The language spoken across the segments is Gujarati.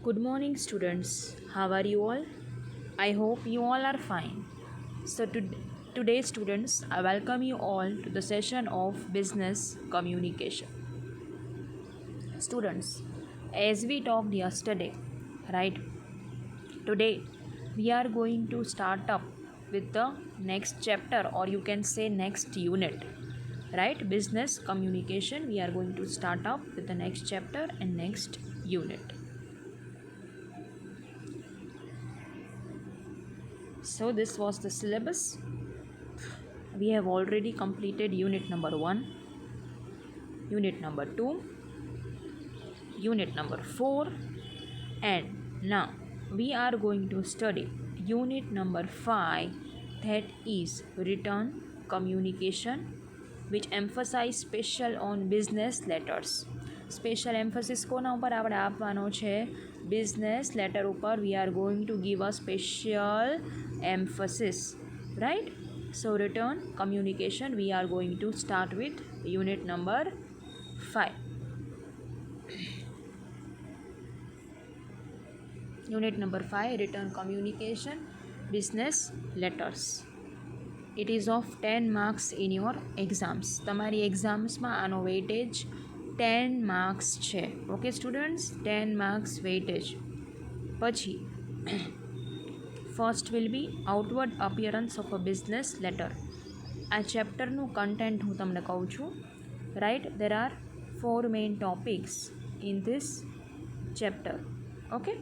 Good morning, students. How are you all? I hope you all are fine. Today, students, I welcome you all to the session of business communication. Students, as we talked yesterday, right? Today, we are going to start up with the next chapter, or you can say next unit, right? Business communication. We are going to start up with the next chapter and next unit. So, this was the syllabus. We have already completed unit number 1, unit number 2, unit number 4, and now we are going to study unit number 5, that is written communication, which emphasize special on business letters. Special emphasis કોના ઉપર આપણે આપવાનો છે? Business letter ઉપર we are going to give a special emphasis, right? So written communication, we are going to start with unit number 5. Unit number 5, written communication, business letters. It is of 10 marks in your exams. તમારી એક્ઝામ્સમાં આનો વેઇટેજ 10 માર્ક્સ છે. Okay students, 10 marks weightage. પછી first will be outward appearance of a business letter. આ ચેપ્ટરનું કન્ટેન્ટ હું તમને કહું છું, right? There are 4 main topics in this chapter. Okay,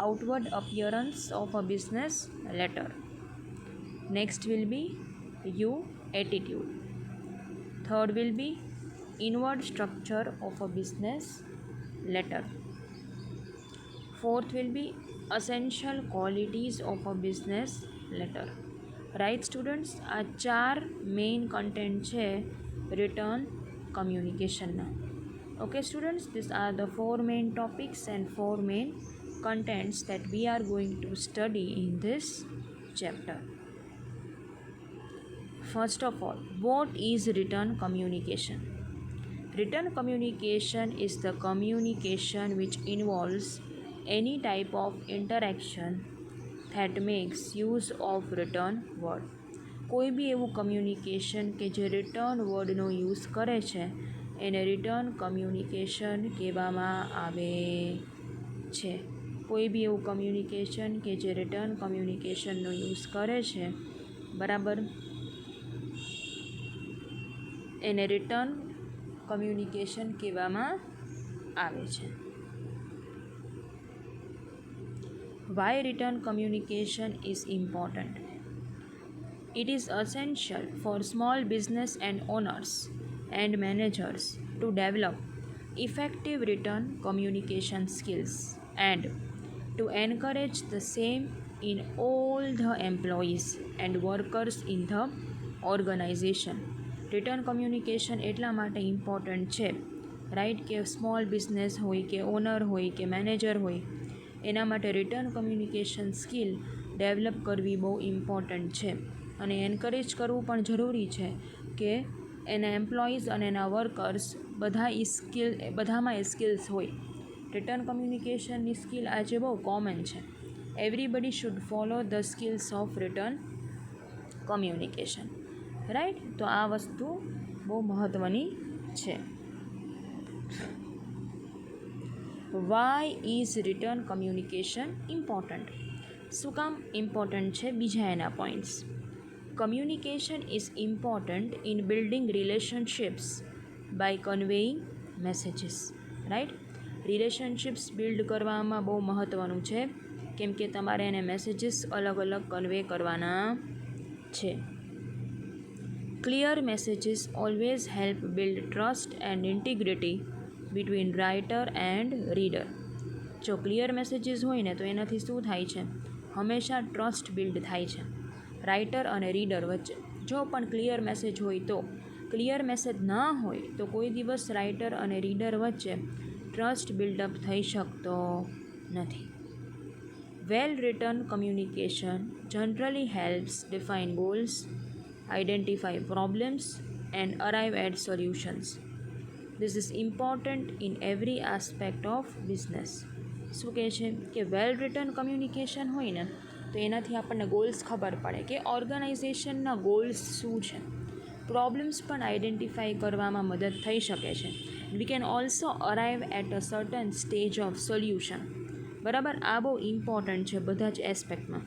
outward appearance of a business letter. Next will be attitude. Third will be inward structure of a business letter. Fourth will be essential qualities of a business letter. Right students, આ 4 main content છે written communication ના. Okay students, these are the 4 main topics and 4 main contents that we are going to study in this chapter. First of all, what is written communication? Written communication is the communication which involves any type of interaction that makes use of written word. કોઈ બી એવું કમ્યુનિકેશન કે જે રિટર્ન વર્ડનો યુઝ કરે છે એને રિટર્ન કમ્યુનિકેશન કહેવામાં આવે છે. કોઈ બી એવું કમ્યુનિકેશન કે જે રિટર્ન કમ્યુનિકેશનનો યુઝ કરે છે, બરાબર, એને રિટર્ન કમ્યુનિકેશન કહેવામાં આવે છે. Why written communication is important? It is essential for small business and owners and managers to develop effective written communication skills and to encourage the same in all the employees and workers in the organization. Return communication એટલા માટે ઇમ્પોર્ટન્ટ છે, રાઈટ, કે સ્મોલ બિઝનેસ હોય કે ઓનર હોય કે મેનેજર હોય, એના માટે રિટર્ન કમ્યુનિકેશન સ્કિલ ડેવલપ કરવી બહુ ઇમ્પોર્ટન્ટ છે અને એન્કરેજ કરવું પણ જરૂરી છે કે એના એમ્પ્લોઈઝ અને એના વર્કર્સ બધામાં એ સ્કિલ્સ હોય. રિટર્ન કમ્યુનિકેશનની સ્કિલ આજે બહુ કોમન છે. Everybody should follow the skills of return communication, right? તો આ વસ્તુ બહુ મહત્ત્વની છે. Why is return communication important? શું કામ ઇમ્પોર્ટન્ટ છે? બીજા એના points. Communication is important in building relationships by conveying messages, right? Relationships build કરવામાં બહુ મહત્ત્વનું છે, કેમ કે તમારે એને મેસેજીસ અલગ અલગ કન્વે કરવાના છે. Clear messages always help build trust and integrity between writer and reader. જો ક્લિયર મેસેજીસ હોય ને તો એનાથી શું થાય છે? હંમેશા ટ્રસ્ટ બિલ્ડ થાય છે રાઇટર અને રીડર વચ્ચે. જો પણ ક્લિયર મેસેજ હોય તો. ક્લિયર મેસેજ ના હોય તો કોઈ દિવસ રાઇટર અને રીડર વચ્ચે ટ્રસ્ટ બિલ્ડઅપ થઈ શકતો નથી. Well written communication generally helps define goals, identify problems and arrive at solutions. This is important in every aspect of business. શું કહે છે કે વેલ રિટન કમ્યુનિકેશન હોય ને તો એનાથી આપણને ગોલ્સ ખબર પડે કે ઓર્ગેનાઇઝેશનના ગોલ્સ શું છે. પ્રોબ્લેમ્સ પણ આઈડેન્ટિફાઈ કરવામાં મદદ થઈ શકે છે. We can also arrive at a certain stage of solution. બરાબર, આ બહુ ઇમ્પોર્ટન્ટ છે બધા જ એસ્પેક્ટમાં.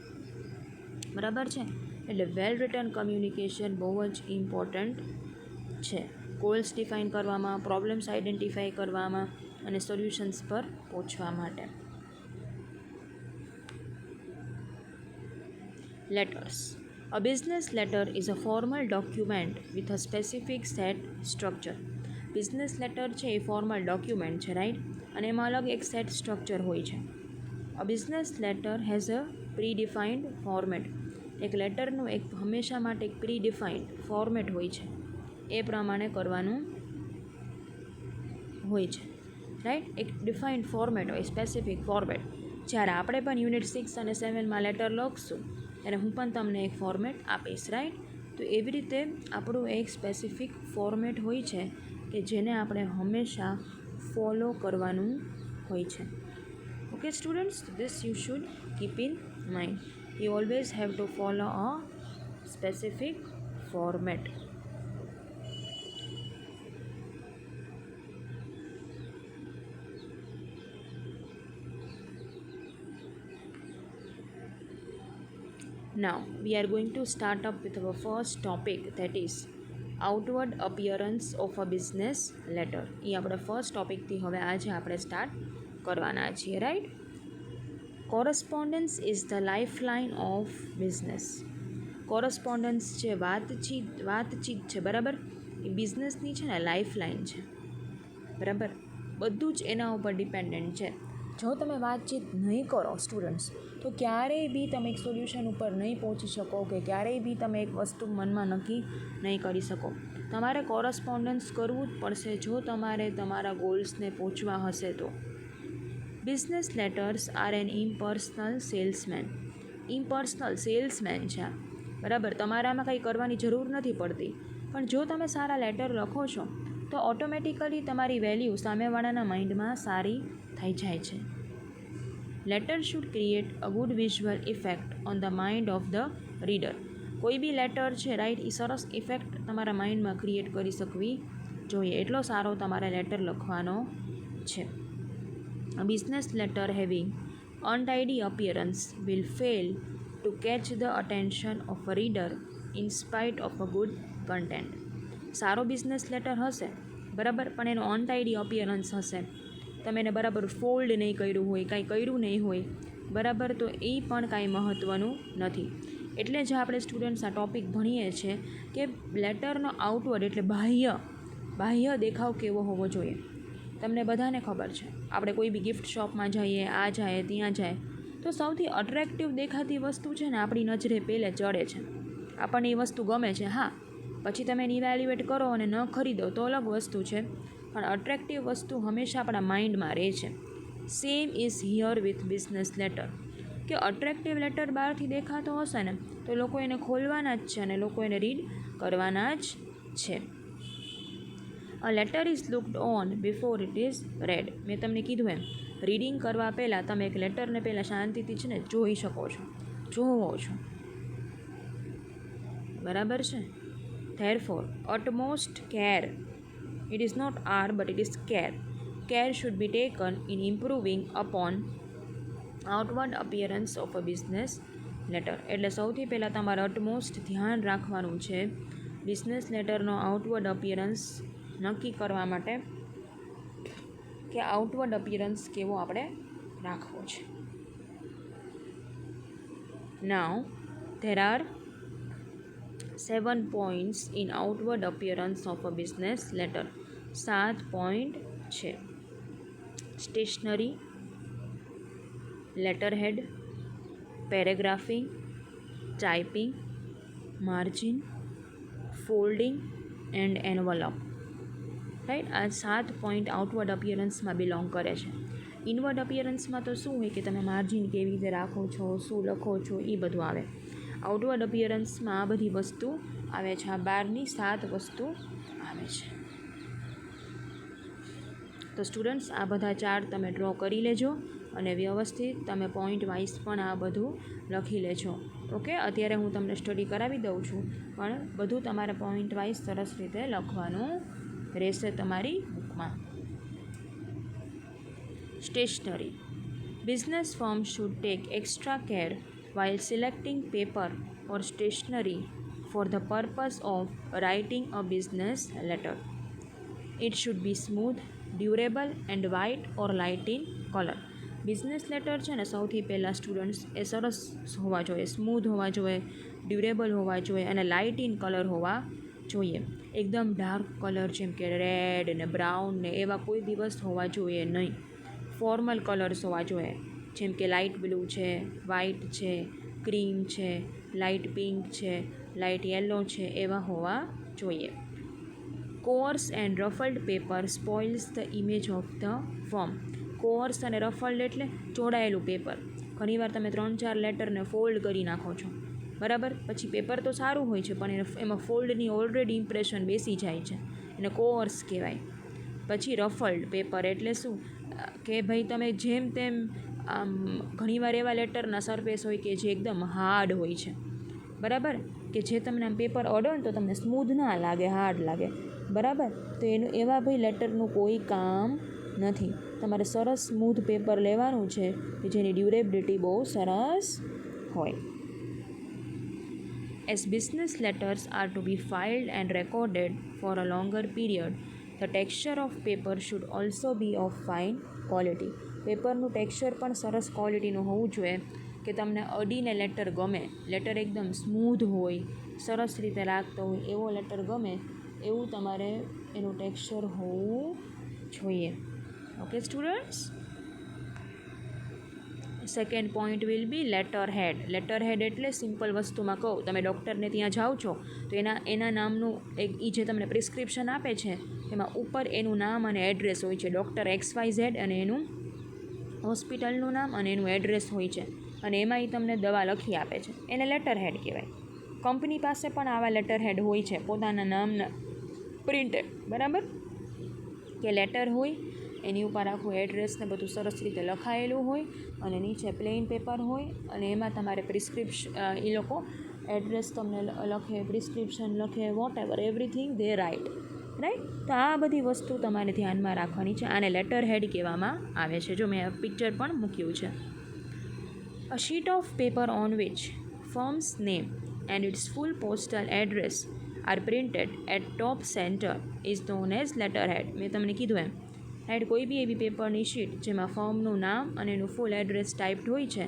બરાબર છે, એટલે વેલ રિટન કમ્યુનિકેશન બહુ જ ઇમ્પોર્ટન્ટ છે ગોલ્સ ડિફાઇન કરવામાં, પ્રોબ્લેમ્સ આઈડેન્ટિફાઈ કરવામાં અને સોલ્યુશન્સ પર પહોંચવા માટે. Letters. A business letter is a formal document with a specific set structure. Business letter છે એ ફોર્મલ ડોક્યુમેન્ટ છે, રાઈટ, અને એમાં અલગ એક સેટ સ્ટ્રક્ચર હોય છે. A business letter has a predefined format. એક લેટરનું એક હંમેશા માટે એક પ્રીડિફાઇન્ડ ફોર્મેટ હોય છે, એ પ્રમાણે કરવાનું હોય છે, રાઈટ. એક ડિફાઇન્ડ ફોર્મેટ હોય, સ્પેસિફિક ફોર્મેટ. જ્યારે આપણે પણ યુનિટ 6 અને 7માં લેટર લખશું ત્યારે હું પણ તમને એક ફોર્મેટ આપીશ, રાઈટ. તો એવી રીતે આપણું એક સ્પેસિફિક ફોર્મેટ હોય છે કે જેને આપણે હંમેશા ફોલો કરવાનું હોય છે. Okay students, this you should keep in mind. You always have to follow a specific format. Now we are going to start up with our first topic, that is outward appearance of a business letter. એ આપણે ફર્સ્ટ ટોપિકથી હવે આજે આપણે સ્ટાર્ટ કરવાના છીએ, right. Correspondence is the life line of business. Correspondence છે, વાતચીત છે, બરાબર, એ બિઝનેસની છે ને લાઈફ લાઇન છે, બરાબર. બધું જ એના ઉપર ડિપેન્ડન્ટ છે. જો તમે વાતચીત નહીં કરો સ્ટુડન્ટ્સ તો ક્યારેય બી તમે એક સોલ્યુશન ઉપર નહીં પહોંચી શકો, કે ક્યારેય બી તમે એક વસ્તુ મનમાં નક્કી નહીં કરી શકો. તમારે કોરસ્પોન્ડન્સ કરવું જ પડશે જો તમારે તમારા ગોલ્સને પહોંચવા હશે તો. Business letters are an impersonal salesman. Impersonal salesman છે, બરાબર. તમારામાં કંઈ કરવાની જરૂર નથી પડતી, પણ જો તમે સારા લેટર લખો છો તો ઓટોમેટિકલી તમારી વેલ્યુ સામેવાળાના માઇન્ડમાં સારી થઈ જાય છે. Letter should create a good visual effect on the mind of the reader. કોઈ બી લેટર છે, રાઈટ, એ સરસ ઇફેક્ટ તમારા માઇન્ડમાં ક્રિએટ કરી શકવી જોઈએ. એટલો સારો તમારે લેટર લખવાનો છે. A business letter having untidy appearance will fail to catch the attention of a reader in spite of a good content. સારો બિઝનેસ લેટર હશે, બરાબર, પણ એનો અનટાઈડી અપિયરન્સ હશે, તમે એને બરાબર ફોલ્ડ નહીં કર્યું હોય, કાંઈ કર્યું નહીં હોય, બરાબર, તો એ પણ કાંઈ મહત્ત્વનું નથી. એટલે જ આપણે સ્ટુડન્ટ્સ આ ટૉપિક ભણીએ છીએ કે લેટરનો આઉટવર્ડ એટલે બાહ્ય દેખાવ કેવો હોવો જોઈએ. તમને બધાને ખબર છે, આપણે કોઈ બી ગિફ્ટ શોપમાં જઈએ, આ જાય ત્યાં જાય, તો સૌથી અટ્રેક્ટિવ દેખાતી વસ્તુ છે ને આપણી નજરે પહેલે ચડે છે, આપણને એ વસ્તુ ગમે છે. હા, પછી તમે એને ઇવેલ્યુએટ કરો અને ન ખરીદો તો અલગ વસ્તુ છે, પણ અટ્રેક્ટિવ વસ્તુ હંમેશા આપણા માઇન્ડમાં રહે છે. Same is here with business letter. કે અટ્રેક્ટિવ લેટર બહારથી દેખાતો હશે ને તો લોકો એને ખોલવાના જ છે અને લોકો એને રીડ કરવાના જ છે. A letter is looked on before it is red. મેં તમને કીધું એમ, રીડિંગ કરવા પહેલાં તમે એક લેટરને પહેલાં શાંતિથી છે ને જોઈ શકો છો, જોવો છો, બરાબર છે. Therefore, utmost care, it is not R but it is care should be taken in improving upon outward appearance of a business letter. એટલે સૌથી પહેલાં તમારે અટમોસ્ટ ધ્યાન રાખવાનું છે બિઝનેસ લેટરનો આઉટવર્ડ અપિયરન્સ નક્કી કરવા માટે કે આઉટવર્ડ અપિયરન્સ કેવો આપણે રાખવો છે. Now, there are 7 points in outward appearance of a business letter. 7 point છે. Stationery, letterhead, paragraphing, typing, margin, folding and envelope. Right, આ 7 પોઈન્ટ આઉટવર્ડ અપિયરન્સમાં બિલોંગ કરે છે. ઇનવર્ડ અપિયરન્સમાં તો શું હોય કે તમે માર્જિન કેવી રીતે રાખો છો, શું લખો છો, એ બધું આવે. આઉટવર્ડ અપિયરન્સમાં આ બધી વસ્તુ આવે છે. આ 12ની 7 વસ્તુ આવે છે. તો સ્ટુડન્ટ્સ, આ બધા ચાર્ટ તમે ડ્રો કરી લેજો અને વ્યવસ્થિત તમે પોઈન્ટ વાઇઝ પણ આ બધું લખી લેજો. ઓકે, અત્યારે હું તમને સ્ટડી કરાવી દઉં છું, પણ બધું તમારે પોઈન્ટ વાઇઝ સરસ રીતે લખવાનું રહેશે તમારી બુકમાં. Stationary. Business firms should take extra care while selecting paper or stationery for the purpose of writing a business letter. It should be smooth, durable and white or light in color. Business letter છે ને સૌથી પહેલાં સ્ટુડન્ટ્સ એ સરસ હોવા જોઈએ, સ્મૂધ હોવા જોઈએ, ડ્યુરેબલ હોવા જોઈએ અને લાઇટ ઇન કલર હોવા જોઈએ. એકદમ ડાર્ક કલર જેમ કે રેડ ને બ્રાઉન ને એવા કોઈ દિવસ હોવા જોઈએ નહીં. ફોર્મલ કલર્સ હોવા જોઈએ, જેમ કે લાઇટ બ્લુ છે, વ્હાઇટ છે, ક્રીમ છે, લાઇટ પિંક છે, લાઇટ યલો છે, એવા હોવા જોઈએ. Coarse and ruffled paper spoils the image of the firm. Coarse અને રફલ્ડ એટલે ચોડાયેલું પેપર. ઘણીવાર તમે 3-4 લેટરને ફોલ્ડ કરી નાખો છો, બરાબર, પછી પેપર તો સારું હોય છે પણ એમાં ફોલ્ડની ઓલરેડી ઇમ્પ્રેશન બેસી જાય છે, એને કોર્સ કહેવાય. પછી રફલ્ડ પેપર એટલે શું કે ભાઈ તમે જેમ તેમ આમ ઘણીવાર એવા લેટરના સરફેસ હોય કે જે એકદમ હાર્ડ હોય છે, બરાબર, કે જે તમને આમ પેપર અડો ને તો તમને સ્મૂધ ના લાગે, હાર્ડ લાગે, બરાબર. તો એનું એવા ભાઈ લેટરનું કોઈ કામ નથી. તમારે સરસ સ્મૂધ પેપર લેવાનું છે કે જેની ડ્યુરેબિલિટી બહુ સરસ હોય. As business letters are to be filed and recorded for a longer period, the texture of paper should also be of fine quality. પેપરનું ટેક્સચર પણ સરસ ક્વોલિટીનું હોવું જોઈએ કે તમને અડીને લેટર ગમે, લેટર એકદમ સ્મૂધ હોય, સરસ રીતે લાગતો હોય એવો લેટર ગમે એવું તમારે એનું ટેક્સચર હોવું જોઈએ. Okay students. Second point will be letter head. Letter head એટલે સિમ્પલ વસ્તુમાં કહું, તમે ડૉક્ટરને ત્યાં જાઓ છો તો એના નામનું એ જે તમને પ્રિસ્ક્રિપ્શન આપે છે એમાં ઉપર એનું નામ અને એડ્રેસ હોય છે. ડૉક્ટર XYZ અને એનું હોસ્પિટલનું નામ અને એનું એડ્રેસ હોય છે અને એમાં એ તમને દવા લખી આપે છે, એને લેટર હેડ કહેવાય. કંપની પાસે પણ આવા લેટર હેડ હોય છે, પોતાના નામના પ્રિન્ટેડ, બરાબર, કે લેટર હોય એની ઉપર આખું એડ્રેસ ને બધું સરસ રીતે લખાયેલું હોય અને નીચે પ્લેન પેપર હોય અને એમાં તમારે પ્રિસ્ક્રિપ્શન એ લોકો એડ્રેસ તમને લખે, પ્રિસ્ક્રિપ્શન લખે, વોટ એવર એવરીથિંગ દે રાઇટ, રાઈટ. તો આ બધી વસ્તુ તમારે ધ્યાનમાં રાખવાની છે. આને લેટર હેડ કહેવામાં આવે છે. જો મેં પિક્ચર પણ મૂક્યું છે. A sheet of paper on which firm's name and its full postal address are printed at top center is known as letterhead. મેં તમને કીધું એમ, રાઈટ, કોઈ બી એવી પેપરની શીટ જેમાં ફર્મનું નામ અને એનું ફૂલ એડ્રેસ ટાઈપ્ડ હોય છે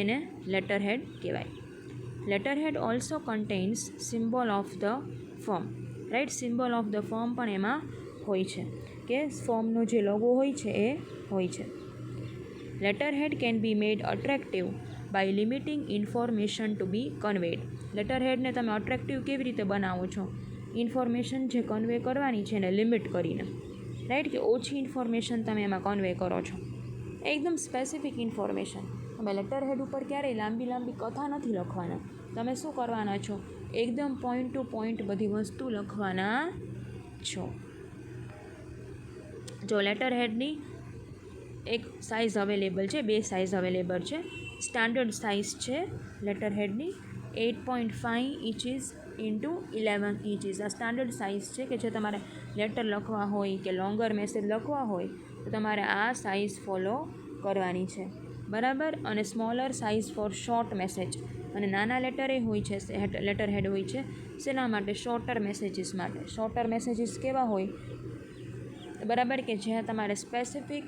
એને લેટરહેડ કહેવાય. Letterhead also contains symbol of the firm, right. Symbol of the firm પણ એમાં હોય છે કે ફર્મનો જે લોગો હોય છે એ હોય છે. Letterhead can be made attractive by limiting information to be conveyed. લેટરહેડને તમે અટ્રેક્ટિવ કેવી રીતે બનાવો છો? ઇન્ફોર્મેશન જે કન્વે કરવાની છે એને લિમિટ કરીને, રાઈટ, કે ઓછી ઇન્ફોર્મેશન તમે એમાં કન્વે કરો છો, એકદમ સ્પેસિફિક ઇન્ફોર્મેશન. તમે લેટર હેડ ઉપર ક્યારેય લાંબી કથા નથી લખવાના. તમે શું કરવાના છો? એકદમ પોઈન્ટ ટુ પોઈન્ટ બધી વસ્તુ લખવાના છો. જો લેટર હેડની એક સાઇઝ અવેલેબલ છે, 2 સાઇઝ અવેલેબલ છે. સ્ટાન્ડર્ડ સાઇઝ છે લેટર હેડની 8.5 ઇંચીસ ઇન્ટુ 11 ઇંચીસ. આ સ્ટાન્ડર્ડ સાઇઝ છે કે જે તમારે લેટર લખવા હોય કે લોંગર મેસેજ લખવા હોય તો તમારે આ સાઇઝ ફોલો કરવાની છે, બરાબર. અને smaller size for short message, અને નાના લેટરે હોય છે, લેટર હેડ હોય છે શેના માટે? શોર્ટર મેસેજીસ માટે. શોર્ટર મેસેજીસ કેવા હોય? બરાબર, કે જ્યાં તમારે સ્પેસિફિક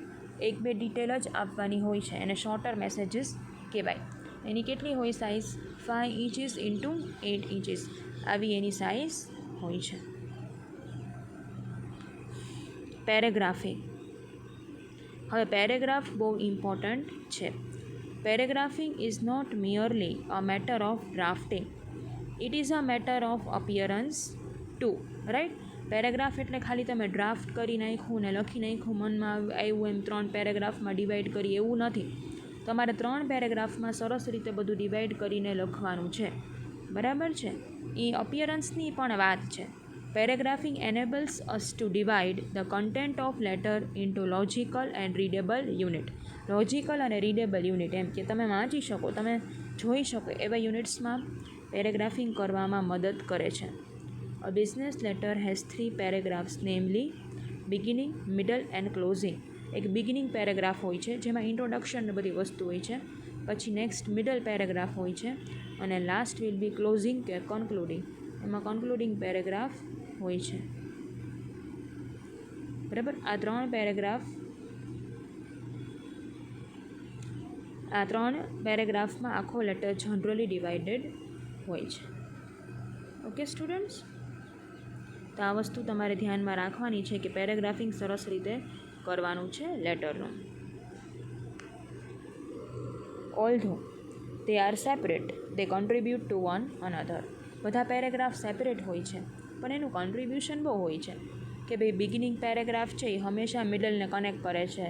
1-2 ડિટેલ જ આપવાની હોય છે એને શોર્ટર મેસેજીસ કહેવાય. એની કેટલી હોય સાઇઝ? 5 ઇંચીસ ઇન્ટુ 8 ઇંચીસ આવી એની સાઇઝ હોય છે. પેરેગ્રાફિંગ. હવે પેરેગ્રાફ બહુ ઇમ્પોર્ટન્ટ છે. Paragraphing is not merely a matter of drafting, it is a matter of appearance too, right. Paragraph એટલે ખાલી તમે ડ્રાફ્ટ કરી નાખ્યું ને લખી નાખ્યું, મનમાં આવ્યું એમ 3 પેરેગ્રાફમાં ડિવાઈડ કરી, એવું નથી. તમારે 3 પેરેગ્રાફમાં સરસ રીતે બધું ડિવાઈડ કરીને લખવાનું છે, બરાબર છે. એ અપિયરન્સની પણ વાત છે Paragraphing enables us to divide the content of letter into logical and readable unit. Logical અને રીડેબલ યુનિટ એમ કે તમે વાંચી શકો, તમે જોઈ શકો એવા યુનિટ્સમાં પેરેગ્રાફિંગ કરવામાં મદદ કરે છે. A business letter has 3 paragraphs, namely beginning, middle and closing. એક બિગિનિંગ પેરેગ્રાફ હોય છે જેમાં ઇન્ટ્રોડક્શન ને બધી વસ્તુ હોય છે, પછી નેક્સ્ટ મિડલ પેરેગ્રાફ હોય છે અને લાસ્ટ વિલ બી ક્લોઝિંગ કે કન્ક્લુડિંગ. એમાં કન્ક્લુડિંગ પેરેગ્રાફ હોય છે. બરાબર, આ ત્રણ પેરેગ્રાફમાં આખો લેટર જનરલી ડિવાઇડેડ હોય છે. ઓકે સ્ટુડન્ટ્સ, તો આ વસ્તુ તમારે ધ્યાનમાં રાખવાની છે કે પેરેગ્રાફિંગ સરસ રીતે કરવાનું છે લેટરનું. ઓલ્ધો they are separate, they contribute to one another. બધા પેરેગ્રાફ સેપરેટ હોય છે પણ એનું કોન્ટ્રીબ્યુશન બહુ હોય છે કે ભાઈ બિગિનિંગ પેરેગ્રાફ છે એ હંમેશા મિડલને કનેક્ટ કરે છે,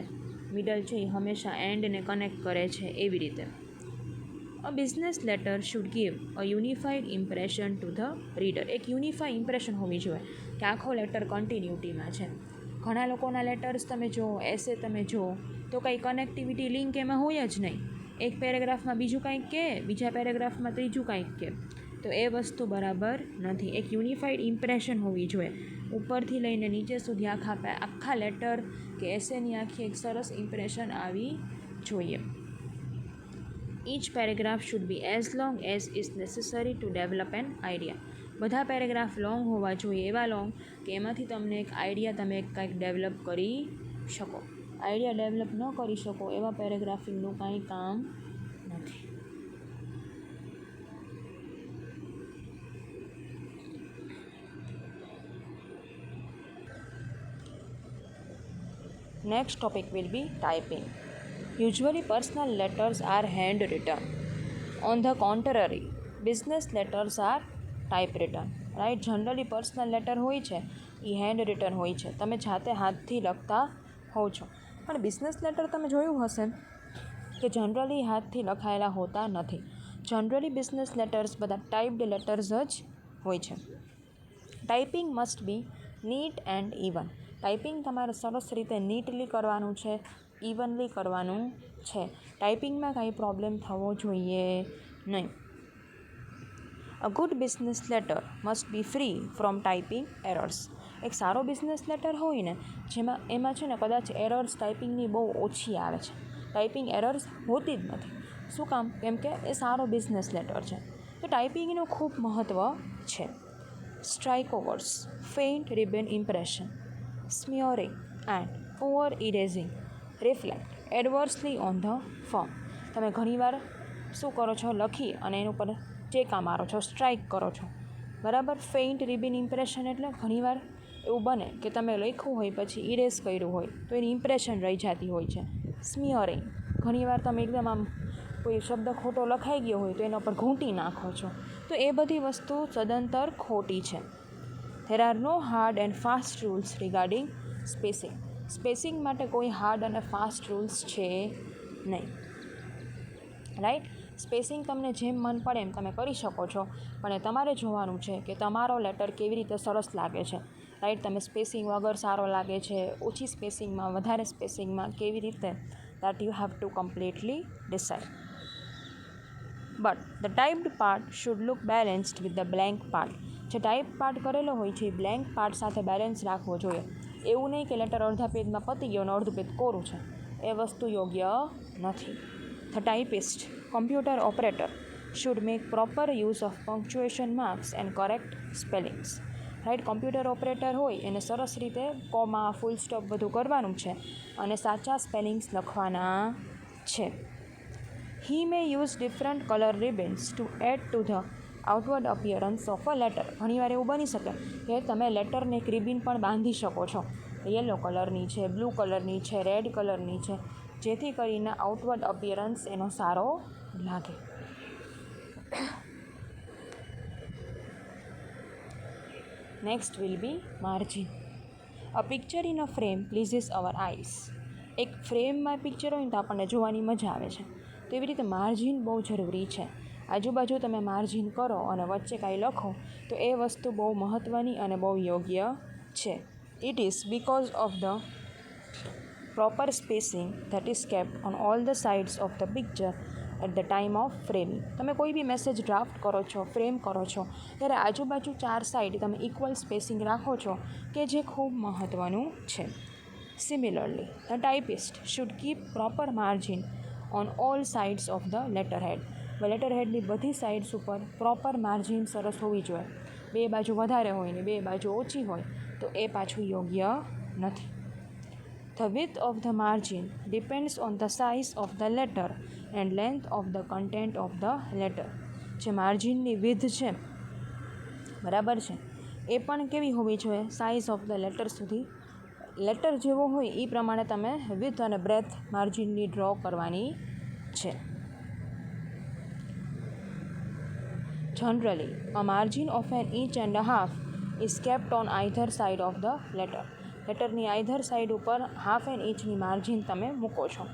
મિડલ છે એ હંમેશા એન્ડને કનેક્ટ કરે છે, એવી રીતે. A business letter should give a unified impression to the reader. એક યુનિફાઈ ઇમ્પ્રેશન હોવી જોઈએ કે આખો લેટર કન્ટિન્યુટીમાં છે. ઘણા લોકોના લેટર્સ તમે જુઓ, એસે તમે જુઓ તો કંઈ કનેક્ટિવિટી લિંક એમાં હોય જ નહીં. એક પેરેગ્રાફમાં બીજું કંઈક કહે, બીજા પેરેગ્રાફમાં ત્રીજું કંઈક કહે, તો એ વસ્તુ બરાબર નથી. એક યુનિફાઈડ ઇમ્પ્રેશન હોવી જોઈએ, ઉપરથી લઈને નીચે સુધી આખા લેટર કે એસેની આખી એક સરસ ઇમ્પ્રેશન આવી જોઈએ. Each paragraph should be as long as is necessary to develop an idea. બધા પેરેગ્રાફ લોંગ હોવા જોઈએ, એવા લોંગ કે એમાંથી તમને એક આઈડિયા તમે કંઈક ડેવલપ કરી શકો. આઈડિયા ડેવલપ ન કરી શકો એવા પેરેગ્રાફિંગનું કાંઈ કામ નથી. Next topic will be typing. Usually personal letters are handwritten. On the contrary, business letters are typewritten. Right? Generally personal letter હોય છે એ handwritten હોય છે, તમે જાતે હાથથી લખતા હોવ છો. પણ બિઝનેસ લેટર તમે જોયું હશે કે જનરલી હાથથી લખાયેલા હોતા નથી. જનરલી બિઝનેસ લેટર્સ બધા ટાઈપ્ડ લેટર્સ જ હોય છે. Typing must be neat and even. Typing તમારે સરસ રીતે નીટલી કરવાનું છે, ઇવનલી કરવાનું છે. ટાઈપિંગમાં કાંઈ પ્રોબ્લેમ થવો જોઈએ નહીં. A good business letter must be free from typing errors. એક સારો બિઝનેસ લેટર હોય ને એમાં છે ને કદાચ એરર્સ ટાઈપિંગની બહુ ઓછી આવે છે. ટાઈપિંગ એરર્સ હોતી જ નથી. શું કામ? કેમ કે એ સારો બિઝનેસ લેટર છે. તો ટાઈપિંગનું ખૂબ મહત્ત્વ છે. Strike overs, faint ribbon impression, smearing and over erasing reflect adversely on the firm. તમે ઘણીવાર શું કરો છો, લખી અને એના ઉપર ચેકા મારો છો, સ્ટ્રાઇક કરો છો. બરાબર. ફેઇન્ટ રિબન ઇમ્પ્રેશન એટલે ઘણીવાર એવું બને કે તમે લખ્યું હોય પછી ઇરેઝ કર્યું હોય તો એની ઇમ્પ્રેશન રહી જતી હોય છે. સ્મિયરિંગ, ઘણીવાર તમે એકદમ આમ કોઈ શબ્દ ખોટો લખાઈ ગયો હોય તો એના પર ઘૂંટી નાખો છો. તો એ બધી વસ્તુ સદંતર ખોટી છે. There are no hard and fast rules regarding spacing. Spacing માટે કોઈ હાર્ડ અને ફાસ્ટ રૂલ્સ છે નહીં. રાઈટ? સ્પેસિંગ તમને જેમ મન પડે એમ તમે કરી શકો છો, પણ એ તમારે જોવાનું છે કે તમારો લેટર કેવી રીતે સરસ લાગે છે. રાઈટ? તમે સ્પેસિંગ વગર સારો લાગે છે, ઓછી સ્પેસિંગમાં, વધારે સ્પેસિંગમાં, કેવી રીતે, that you have to completely decide. But the typed part should look balanced with the blank part. જે ટાઈપ પાર્ટ કરેલો હોય છે એ બ્લેન્ક પાર્ટ સાથે બેલેન્સ રાખવો જોઈએ. એવું નહીં કે લેટર અડધા પેજમાં પતી ગયો અને અડધું પેજ કોરું છે, એ વસ્તુ યોગ્ય નથી. The typist, computer operator should make proper use of punctuation marks and correct spellings. Right? Computer operator હોય એને સરસ રીતે કોમા, ફૂલ સ્ટોપ બધું કરવાનું છે અને સાચા સ્પેલિંગ્સ લખવાના છે. He may use different colour ribbons to add to the outward appearance of a letter. ઘણીવાર એવું બની શકે કે તમે લેટરને એક રિબિન પણ બાંધી શકો છો. યલો કલરની છે, બ્લુ કલરની છે, રેડ કલરની છે, જેથી કરીને આઉટવર્ડ અપિયરન્સ એનો સારો લાગે. Next will be margin. A picture in a frame pleases our eyes. એક ફ્રેમમાં પિક્ચર હોય ને તો આપણને જોવાની મજા આવે છે. તો એવી રીતે માર્જિન બહુ જરૂરી છે. આજુબાજુ તમે માર્જિન કરો અને વચ્ચે કાંઈ લખો તો એ વસ્તુ બહુ મહત્ત્વની અને બહુ યોગ્ય છે. It is because of the proper spacing that is kept on all the sides of the picture at the time of framing. તમે કોઈ બી મેસેજ ડ્રાફ્ટ કરો છો, ફ્રેમ કરો છો, ત્યારે આજુબાજુ 4 સાઈડ તમે ઇક્વલ સ્પેસિંગ રાખો છો કે જે ખૂબ મહત્ત્વનું છે. Similarly the typist should keep proper margin on all sides of the letter head. Letter હેડની બધી સાઇડ્સ ઉપર પ્રોપર માર્જિન સરસ હોવી જોઈએ. બે બાજુ વધારે હોય ને બે બાજુ ઓછી હોય તો એ પાછું યોગ્ય નથી. The width of the margin depends on the size of the letter and length of the content of the letter. જે માર્જિનની વિથ છે બરાબર છે એ પણ કેવી હોવી જોઈએ, સાઇઝ ઓફ ધ લેટર સુધી, લેટર જેવો હોય એ પ્રમાણે તમે વિથ અને બ્રેથ માર્જિનની ડ્રો કરવાની છે. Generally, a margin of an inch and a half is kept on either side of the letter. લેટરની આઈધર સાઈડ ઉપર 1/2 ઇંચની માર્જિન તમે મૂકો છો.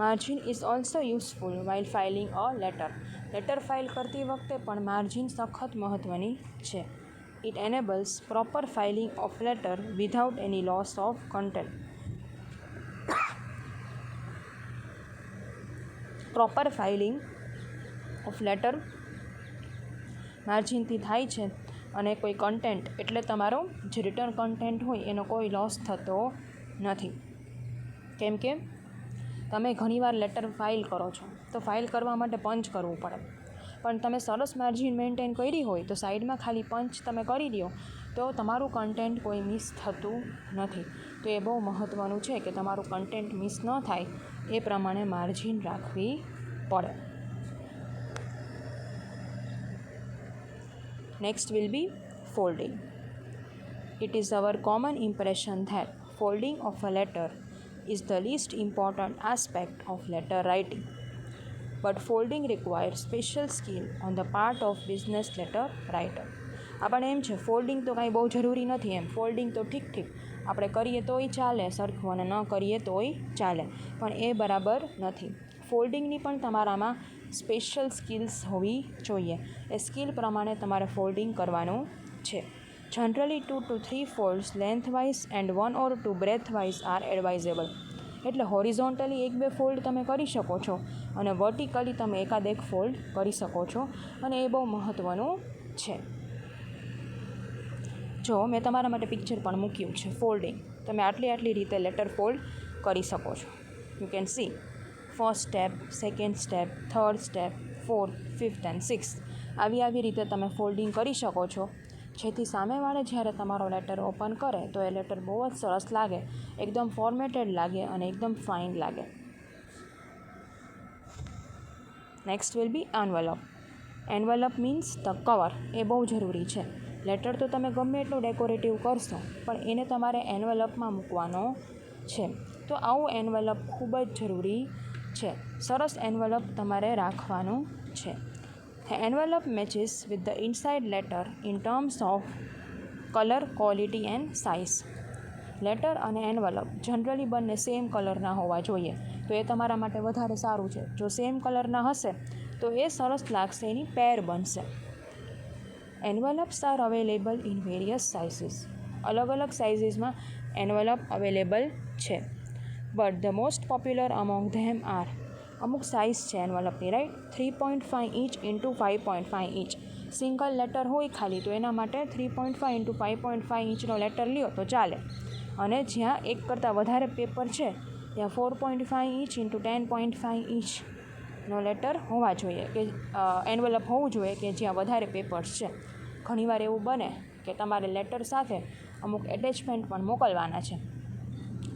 Margin is also useful while filing a letter. Letter file કરતી વખતે પણ માર્જિન સખત મહત્ત્વની છે. It enables proper filing of letter without any loss of content. Proper filing of letter માર્જિનથી થાય છે અને કોઈ કન્ટેન્ટ એટલે તમારો જે રિટર્ન કન્ટેન્ટ હોય એનો કોઈ લોસ થતો નથી. કેમ કે તમે ઘણીવાર લેટર ફાઇલ કરો છો તો ફાઇલ કરવા માટે પંચ કરવું પડે, પણ તમે સરસ માર્જિન મેન્ટેન કરી હોય તો સાઈડમાં ખાલી પંચ તમે કરી દો તો તમારું કન્ટેન્ટ કોઈ મિસ થતું નથી. તો એ બહુ મહત્ત્વનું છે કે તમારું કન્ટેન્ટ મિસ ન થાય એ પ્રમાણે માર્જિન રાખવી પડે. Next will be folding. It is our common impression that folding of a letter is the least important aspect of letter writing. But folding requires special skill on the part of business letter writer. આપણે એમ છે ફોલ્ડિંગ તો કાંઈ બહુ જરૂરી નથી, એમ ફોલ્ડિંગ તો ઠીક આપણે કરીએ તોય ચાલે સરખું અને ન કરીએ તોય ચાલે, પણ એ બરાબર નથી. ફોલ્ડિંગની પણ તમારામાં સ્પેશિયલ સ્કિલ્સ હોવી જોઈએ. એ સ્કિલ પ્રમાણે તમારે ફોલ્ડિંગ કરવાનું છે. Generally 2 to 3 folds lengthwise and 1 or 2 breadthwise are advisable. એટલે હોરિઝોન્ટલી 1-2 ફોલ્ડ તમે કરી શકો છો અને વર્ટિકલી તમે એકાદ એક ફોલ્ડ કરી શકો છો, અને એ બહુ મહત્ત્વનું છે. જો મેં તમારા માટે પિક્ચર પણ મૂક્યું છે ફોલ્ડિંગ, તમે આટલી રીતે લેટર ફોલ્ડ કરી શકો છો. You can see first step, second step, third step, 4th, 5th and 6th આવી રીતે તમે ફોલ્ડિંગ કરી શકો છો, જેથી સામેવાળે જ્યારે તમારો લેટર ઓપન કરે તો એ લેટર બહુ જ સરસ લાગે, એકદમ ફોર્મેટેડ લાગે અને એકદમ ફાઇન લાગે. Next will be envelope. Envelope means the cover. એ બહુ જરૂરી છે. લેટર તો તમે ગમે એટલું ડેકોરેટિવ કરશો પણ એને તમારે એન્વેલપમાં મૂકવાનો છે. તો આવું એન્વેલપ ખૂબ જ જરૂરી છે. સરસ એન્વેલપ તમારે રાખવાનું છે. Envelope matches with the inside letter in terms of colour, quality and size. Letter અને એન્વેલપ જનરલી બંને સેમ કલરના હોવા જોઈએ, તો એ તમારા માટે વધારે સારું છે. જો સેમ કલરના હશે તો એ સરસ લાગશે, એની પેર બનશે. Envelopes are available in various sizes. અલગ સાઇઝીસમાં એન્વેલપ અવેલેબલ છે. But the most popular among them are, અમુક સાઇઝ છે એન્વેલપની, right. 3.5 inch into 5.5 inch. Single letter હોય ખાલી તો એના માટે 3.5 ઇન્ટુ 5.5 ઇંચનો લેટર લ્યો તો ચાલે, અને જ્યાં એક કરતાં વધારે પેપર છે ત્યાં 4.5 ઇંચ ઇન્ટુ 10.5 ઇંચનો લેટર હોવા જોઈએ, કે એન્વેલપ હોવું જોઈએ કે જ્યાં વધારે પેપર્સ છે. ઘણીવાર એવું બને કે તમારે લેટર સાથે અમુક એટેચમેન્ટ પણ મોકલવાના છે,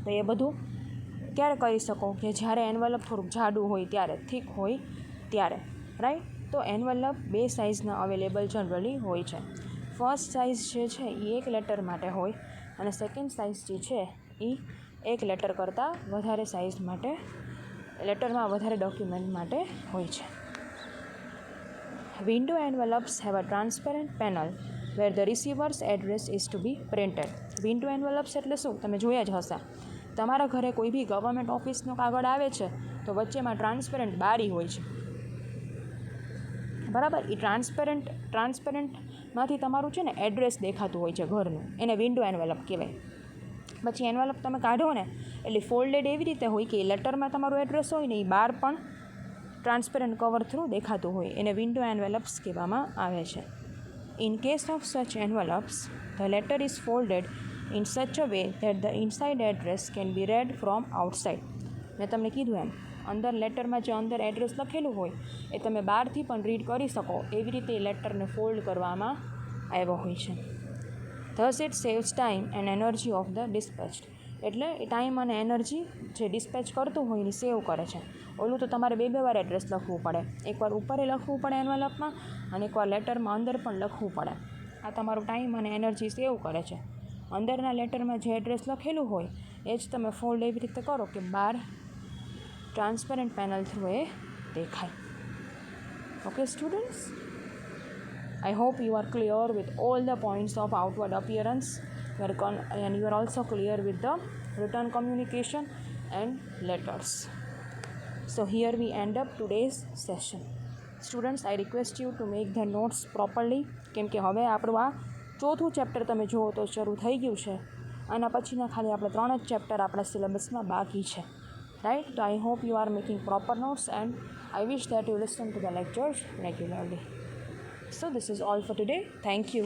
તો એ બધું ક્યારે કરી શકો કે જ્યારે એન્વેલપ થોડુંક જાડું હોય ત્યારે, થીક હોય ત્યારે, રાઈટ. તો એન્વેલપ 2 સાઇઝના અવેલેબલ જનરલી હોય છે. ફર્સ્ટ સાઇઝ જે છે એ એક લેટર માટે હોય અને સેકન્ડ સાઇઝ જે છે એ એક લેટર કરતાં વધારે સાઇઝ માટે, લેટરમાં વધારે ડોક્યુમેન્ટ માટે હોય છે. Window envelopes have a transparent panel where the receiver's address is to be printed. Window envelopes એટલે શું, તમે જોયા જ હશે. તમારા ઘરે કોઈ બી ગવર્મેન્ટ ઓફિસનો કાગળ આવે છે તો વચ્ચેમાં ટ્રાન્સપેરન્ટ બારી હોય છે, બરાબર. એ ટ્રાન્સપેરન્ટમાંથી તમારું છે ને એડ્રેસ દેખાતું હોય છે ઘરનું, એને વિન્ડો એન્વેલપ કહેવાય. પછી એન્વેલપ તમે કાઢો ને એટલે ફોલ્ડેડ એવી રીતે હોય કે લેટરમાં તમારું એડ્રેસ હોય ને એ બહાર પણ ટ્રાન્સપેરન્ટ કવર થ્રુ દેખાતું હોય, એને વિન્ડો એન્વેલપ્સ કહેવામાં આવે છે. In case of such envelopes the letter is folded in such a way that the inside address can be read from outside. મેં તમને કીધું એમ, અંદર લેટરમાં જે અંદર એડ્રેસ લખેલું હોય એ તમે બહારથી પણ રીડ કરી શકો એવી રીતે એ લેટરને ફોલ્ડ કરવામાં આવ્યો હોય છે. Thus it saves time and energy of the dispatched. એટલે એ ટાઈમ અને એનર્જી જે ડિસ્પેચ કરતું હોય એ સેવ કરે છે. ઓલું તો તમારે બે વાર એડ્રેસ લખવું પડે, એકવાર ઉપરે લખવું પડે એન્વેલપમાં અને એકવાર લેટરમાં અંદર પણ લખવું પડે. આ તમારું ટાઈમ અને એનર્જી સેવ કરે છે. અંદરના લેટરમાં જે એડ્રેસ લખેલું હોય એ જ તમે ફોલ્ડ એવી રીતે કરો કે બહાર ટ્રાન્સપેરન્ટ પેનલ થ્રુ એ દેખાય. Okay students, I hope you are clear with all the points of outward appearance and you are also clear with the written communication and letters. So here we end up today's session. Students, I request you to make the notes properly, કેમ કે હવે આપણું આ ચોથું ચેપ્ટર તમે જુઓ તો શરૂ થઈ ગયું છે. આના પછીના ખાલી આપણે 3 જ ચેપ્ટર આપણા સિલેબસમાં બાકી છે, રાઈટ? તો I hope you are making proper notes and I wish that you listen to the lectures regularly. So this is all for today. Thank you.